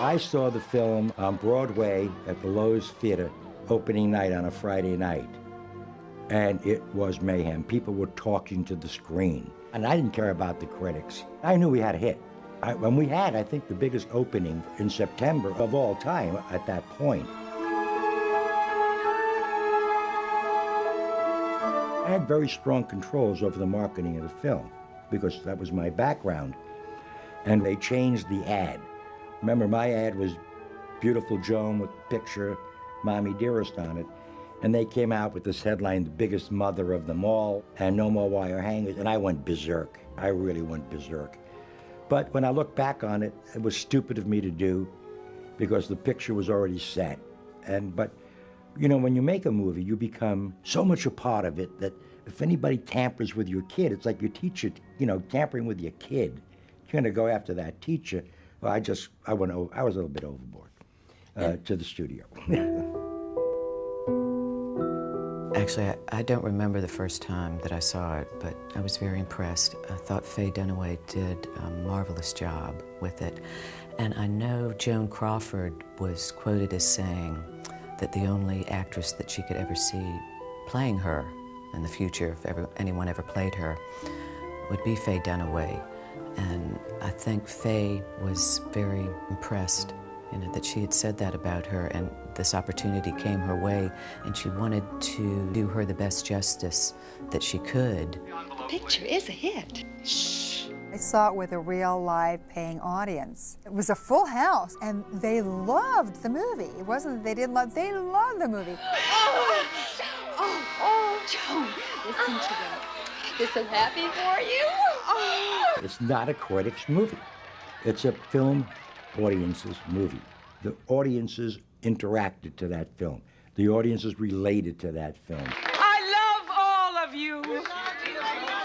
I saw the film on Broadway at the Lowe's Theater opening night on a Friday night, and it was mayhem. People were talking to the screen, and I didn't care about the critics. I knew we had a hit. When we had, I think, the biggest opening in September of all time at that point. I had very strong controls over the marketing of the film because that was my background. And they changed the ad. Remember, my ad was beautiful Joan with the picture, Mommie Dearest on it. And they came out with this headline, the biggest mother of them all, and no more wire hangers. And I went berserk. I really went berserk. But when I look back on it, it was stupid of me to do because the picture was already set. But, you know, when you make a movie, you become so much a part of it that if anybody tampers with your kid, it's like your teacher, you know, tampering with your kid. You're gonna go after that teacher. Well, I was a little bit overboard to the studio. Actually, I don't remember the first time that I saw it, but I was very impressed. I thought Faye Dunaway did a marvelous job with it. And I know Joan Crawford was quoted as saying that the only actress that she could ever see playing her in the future, if anyone ever played her, would be Faye Dunaway. And I think Faye was very impressed, you know, that she had said that about her, and this opportunity came her way, and she wanted to do her the best justice that she could. The picture is a hit. Shh. I saw it with a real live paying audience. It was a full house, and they loved the movie. It wasn't that they didn't love, they loved the movie. Joan, listen to them. They're so happy for you. It's not a critic's movie. It's a film audience's movie. The audiences interacted to that film. The audiences related to that film. I love all of you.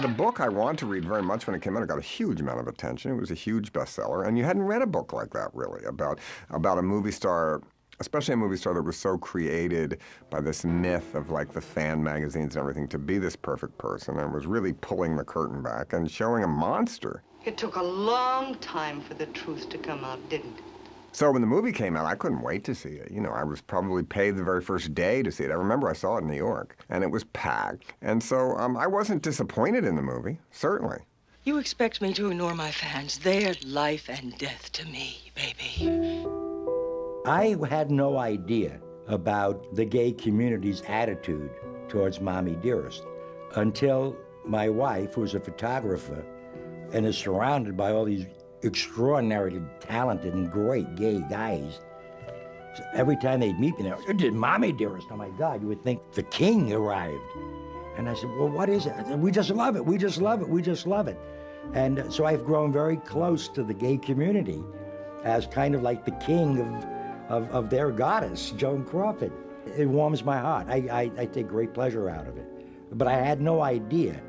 The book I wanted to read very much when it came out. It got a huge amount of attention. It was a huge bestseller, and you hadn't read a book like that, really, about a movie star, especially a movie star that was so created by this myth of, like, the fan magazines and everything to be this perfect person, and was really pulling the curtain back and showing a monster. It took a long time for the truth to come out, didn't it? So when the movie came out, I couldn't wait to see it. You know, I was probably paid the very first day to see it. I remember I saw it in New York, and it was packed. And so I wasn't disappointed in the movie, certainly. You expect me to ignore my fans. They're life and death to me, baby. I had no idea about the gay community's attitude towards Mommie Dearest until my wife, who's a photographer and is surrounded by all these extraordinarily talented and great gay guys, so every time they'd meet me, they did Mommie Dearest. Oh my God, you would think the king arrived. And I said, well, what is it? I said, we just love it, we just love it, we just love it. And so I've grown very close to the gay community as kind of like the king of their goddess, Joan Crawford. It warms my heart. I take great pleasure out of it. But I had no idea.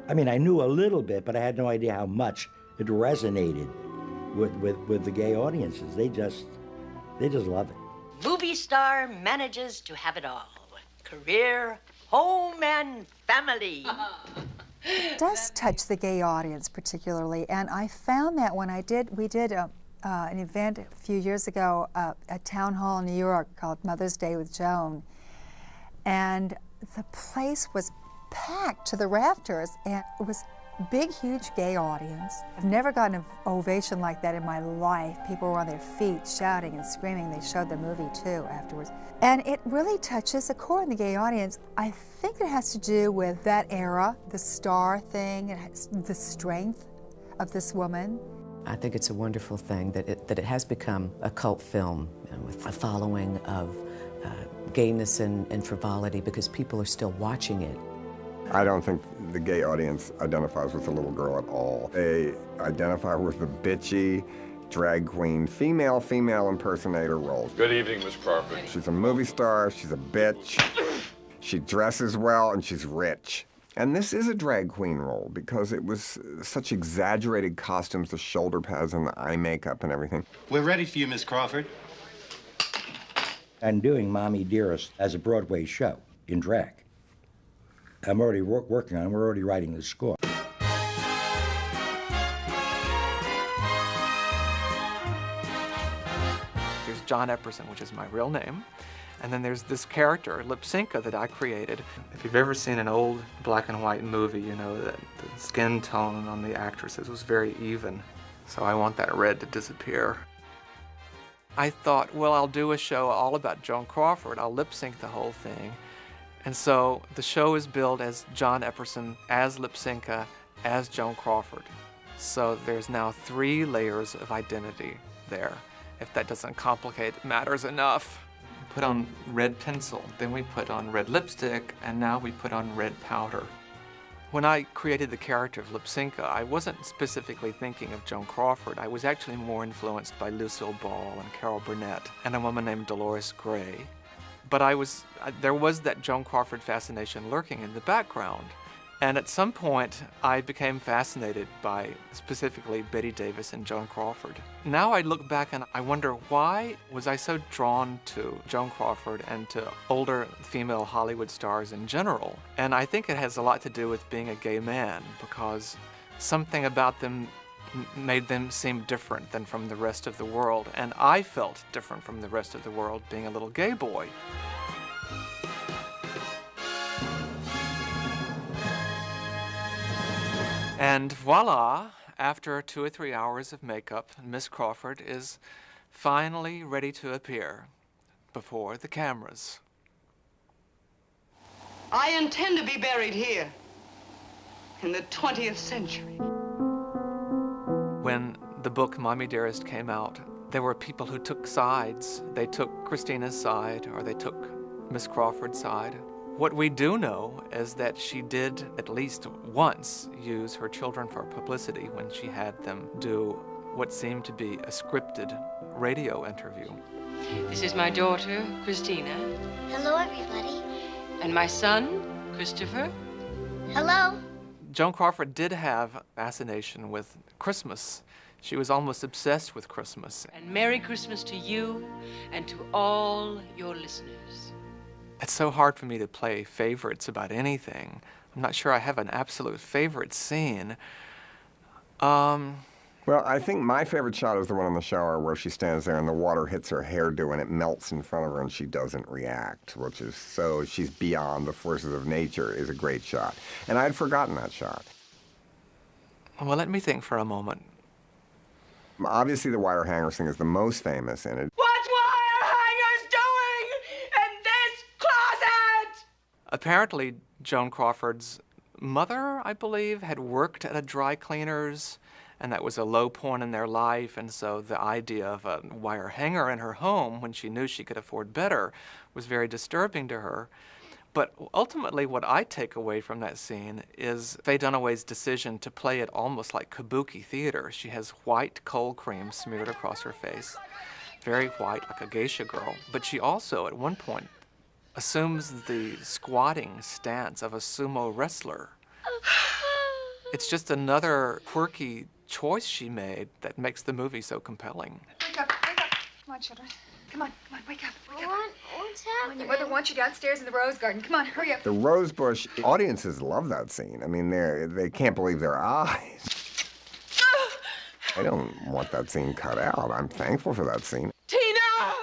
I mean, I knew a little bit, but I had no idea how much it resonated with the gay audiences. They just love it. Movie star manages to have it all. Career, home, and family. It does touch the gay audience particularly, and I found that when we did an event a few years ago at Town Hall in New York called Mother's Day with Joan, and the place was packed to the rafters, and it was a big, huge gay audience. I've never gotten an ovation like that in my life. People were on their feet shouting and screaming. They showed the movie too afterwards. And it really touches a chord in the gay audience. I think it has to do with that era, the star thing, the strength of this woman. I think it's a wonderful thing that it has become a cult film, you know, with a following of gayness and frivolity, because people are still watching it. I don't think the gay audience identifies with the little girl at all. They identify with the bitchy, drag queen, female impersonator role. Good evening, Miss Crawford. She's a movie star, she's a bitch, she dresses well, and she's rich. And this is a drag queen role because it was such exaggerated costumes, the shoulder pads and the eye makeup and everything. We're ready for you, Miss Crawford. I'm doing Mommie Dearest as a Broadway show in drag. I'm already working on it. We're already writing the score. John Epperson, which is my real name. And then there's this character, Lipsinka, that I created. If you've ever seen an old black and white movie, you know that the skin tone on the actresses was very even. So I want that red to disappear. I thought, well, I'll do a show all about Joan Crawford. I'll lip sync the whole thing. And so the show is billed as John Epperson, as Lipsinka, as Joan Crawford. So there's now 3 layers of identity there, if that doesn't complicate matters enough. We put on red pencil, then we put on red lipstick, and now we put on red powder. When I created the character of Lipsinka, I wasn't specifically thinking of Joan Crawford. I was actually more influenced by Lucille Ball and Carol Burnett and a woman named Dolores Gray. But there was that Joan Crawford fascination lurking in the background. And at some point, I became fascinated by specifically Bette Davis and Joan Crawford. Now I look back and I wonder, why was I so drawn to Joan Crawford and to older female Hollywood stars in general? And I think it has a lot to do with being a gay man, because something about them made them seem different than from the rest of the world. And I felt different from the rest of the world being a little gay boy. And voila, after 2 or 3 hours of makeup, Miss Crawford is finally ready to appear before the cameras. I intend to be buried here in the 20th century. When the book Mommie Dearest came out, there were people who took sides. They took Christina's side, or they took Miss Crawford's side. What we do know is that she did at least once use her children for publicity when she had them do what seemed to be a scripted radio interview. This is my daughter, Christina. Hello, everybody. And my son, Christopher. Hello. Joan Crawford did have fascination with Christmas. She was almost obsessed with Christmas. And Merry Christmas to you and to all your listeners. It's so hard for me to play favorites about anything. I'm not sure I have an absolute favorite scene. Well, I think my favorite shot is the one in the shower where she stands there and the water hits her hairdo and it melts in front of her and she doesn't react, which is so she's beyond the forces of nature, is a great shot. And I had forgotten that shot. Well, let me think for a moment. Obviously, the wire hanger thing is the most famous in it. What's wire hangers doing in this closet? Apparently, Joan Crawford's mother, I believe, had worked at a dry cleaner's, and that was a low point in their life, and so the idea of a wire hanger in her home when she knew she could afford better was very disturbing to her. But ultimately, what I take away from that scene is Faye Dunaway's decision to play it almost like kabuki theater. She has white cold cream smeared across her face, very white, like a geisha girl. But she also, at one point, assumes the squatting stance of a sumo wrestler. It's just another quirky choice she made that makes the movie so compelling. Wake up, wake up. Come on, children. Come on, wake up. Wake up. What's happening? Your mother wants you downstairs in the rose garden. Come on, hurry up. The rose bush, audiences love that scene. I mean, they can't believe their eyes. I don't want that scene cut out. I'm thankful for that scene. Tina!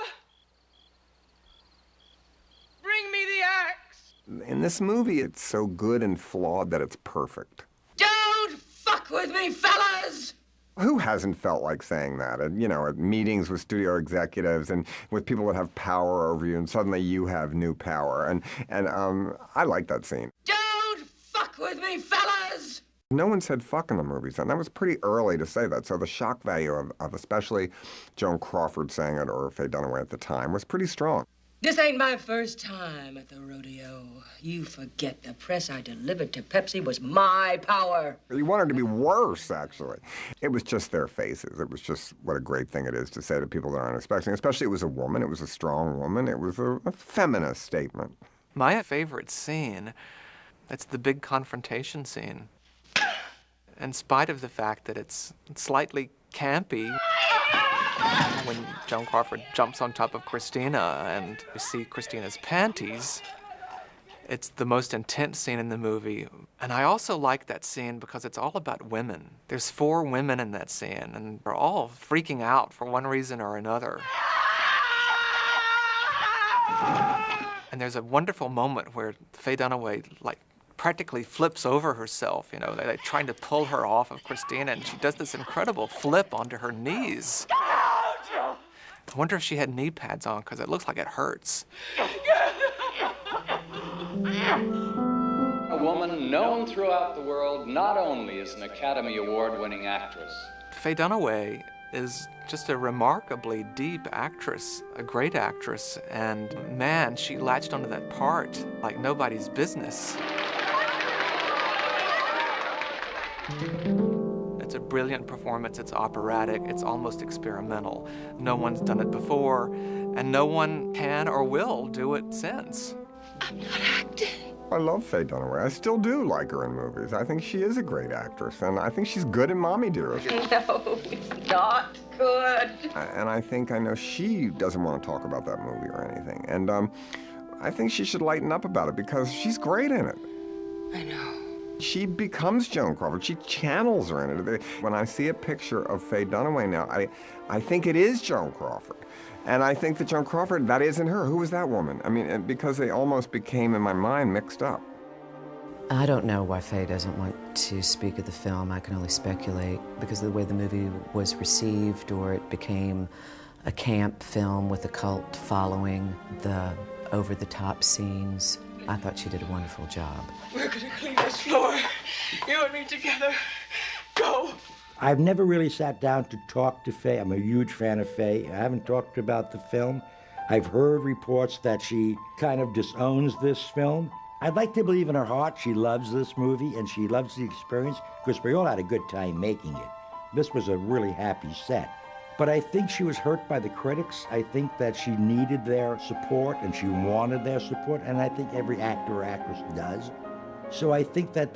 Bring me the axe! In this movie, it's so good and flawed that it's perfect. Don't fuck with me, fellas! Who hasn't felt like saying that? And, you know, at meetings with studio executives and with people that have power over you, and suddenly you have new power. And I like that scene. Don't fuck with me, fellas! No one said fuck in the movies, and that was pretty early to say that. So the shock value of especially Joan Crawford saying it, or Faye Dunaway at the time, was pretty strong. This ain't my first time at the rodeo. You forget the press I delivered to Pepsi was my power. You wanted to be worse, actually. It was just their faces. It was just what a great thing it is to say to people that aren't expecting. Especially it was a woman. It was a strong woman. It was a feminist statement. My favorite scene, it's the big confrontation scene. In spite of the fact that it's slightly campy, when Joan Crawford jumps on top of Christina and you see Christina's panties, it's the most intense scene in the movie. And I also like that scene because it's all about women. There's 4 women in that scene, and they're all freaking out for one reason or another. And there's a wonderful moment where Faye Dunaway, like, practically flips over herself, you know, they're trying to pull her off of Christina, and she does this incredible flip onto her knees. I wonder if she had knee pads on, because it looks like it hurts. A woman known throughout the world not only as an Academy Award-winning actress. Faye Dunaway is just a remarkably deep actress, a great actress, and man, she latched onto that part like nobody's business. It's a brilliant performance, it's operatic, it's almost experimental. No one's done it before, and no one can or will do it since. I'm not acting. I love Faye Dunaway. I still do like her in movies. I think she is a great actress, and I think she's good in Mommie Dearest. No, it's not good. And I know she doesn't want to talk about that movie or anything. And I think she should lighten up about it because she's great in it. I know. She becomes Joan Crawford. She channels her in it. When I see a picture of Faye Dunaway now, I think it is Joan Crawford. And I think that Joan Crawford, that isn't her. Who is that woman? I mean, because they almost became, in my mind, mixed up. I don't know why Faye doesn't want to speak of the film. I can only speculate because of the way the movie was received, or it became a camp film with a cult following, the over-the-top scenes. I thought she did a wonderful job. We're gonna clean this floor. You and me together. Go. I've never really sat down to talk to Faye. I'm a huge fan of Faye. I haven't talked about the film. I've heard reports that she kind of disowns this film. I'd like to believe in her heart she loves this movie and she loves the experience, because we all had a good time making it. This was a really happy set. But I think she was hurt by the critics. I think that she needed their support and she wanted their support, and I think every actor or actress does. So I think that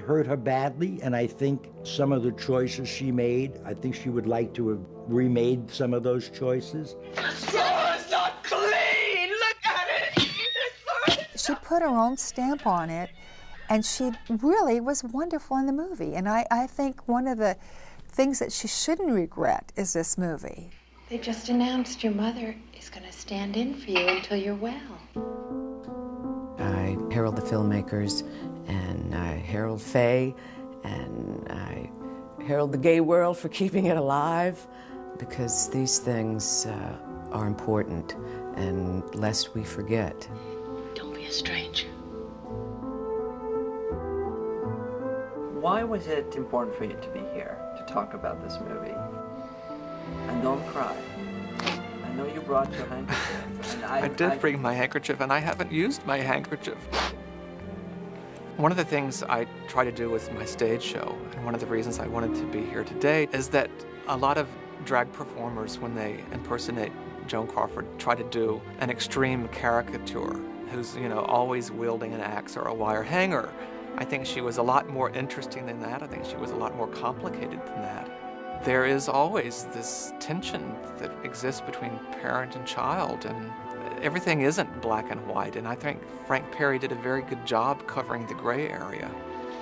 hurt her badly, and I think some of the choices she made, I think she would like to have remade some of those choices. This floor is not clean! Look at it! She put her own stamp on it, and she really was wonderful in the movie. And I think one of the things that she shouldn't regret is this movie. They just announced your mother is going to stand in for you until you're well. I herald the filmmakers, and I herald Faye, and I herald the gay world for keeping it alive, because these things are important, and lest we forget. Don't be a stranger. Why was it important for you to be here to talk about this movie? And don't cry. I know you brought your handkerchief. And I did bring my handkerchief, and I haven't used my handkerchief. One of the things I try to do with my stage show, and one of the reasons I wanted to be here today, is that a lot of drag performers, when they impersonate Joan Crawford, try to do an extreme caricature who's, you know, always wielding an axe or a wire hanger. I think she was a lot more interesting than that. I think she was a lot more complicated than that. There is always this tension that exists between parent and child, and everything isn't black and white, and I think Frank Perry did a very good job covering the gray area.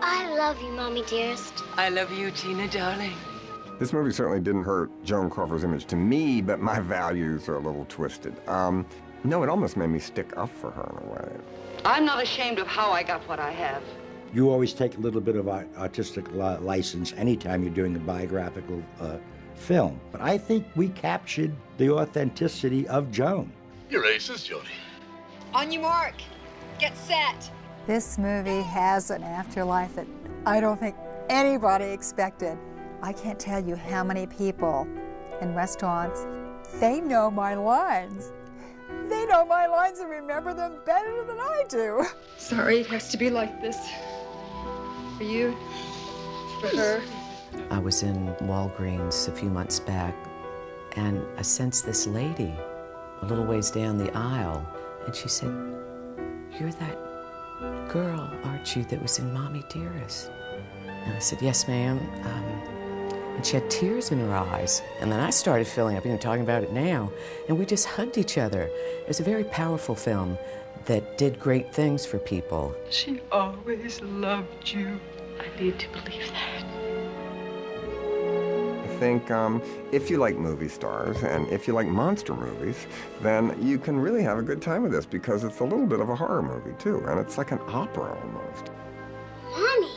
I love you, Mommie Dearest. I love you, Tina, darling. This movie certainly didn't hurt Joan Crawford's image to me, but my values are a little twisted. No, it almost made me stick up for her in a way. I'm not ashamed of how I got what I have. You always take a little bit of artistic license anytime you're doing a biographical film. But I think we captured the authenticity of Joan. You're aces, Jody. On your mark. Get set. This movie has an afterlife that I don't think anybody expected. I can't tell you how many people in restaurants, they know my lines. They know my lines and remember them better than I do. Sorry it has to be like this. For you, for her. I was in Walgreens a few months back, and I sensed this lady a little ways down the aisle, and she said, "You're that girl, aren't you, that was in Mommie Dearest?" And I said, "Yes, ma'am." And she had tears in her eyes. And then I started filling up, talking about it now, and we just hugged each other. It was a very powerful film that did great things for people. She always loved you. I need to believe that. think if you like movie stars and if you like monster movies, then you can really have a good time with this because it's a little bit of a horror movie too, and it's like an opera almost. Mommy!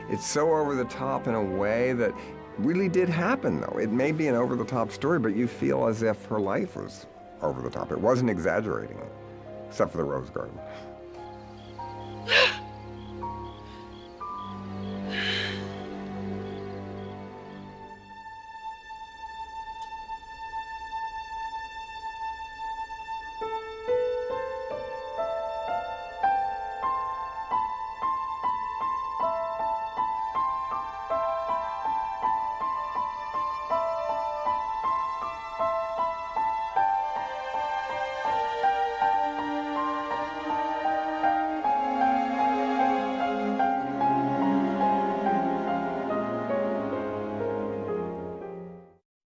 It's so over the top in a way that really did happen, though. It may be an over-the-top story, but you feel as if her life was over the top. It wasn't exaggerating it, except for the rose garden.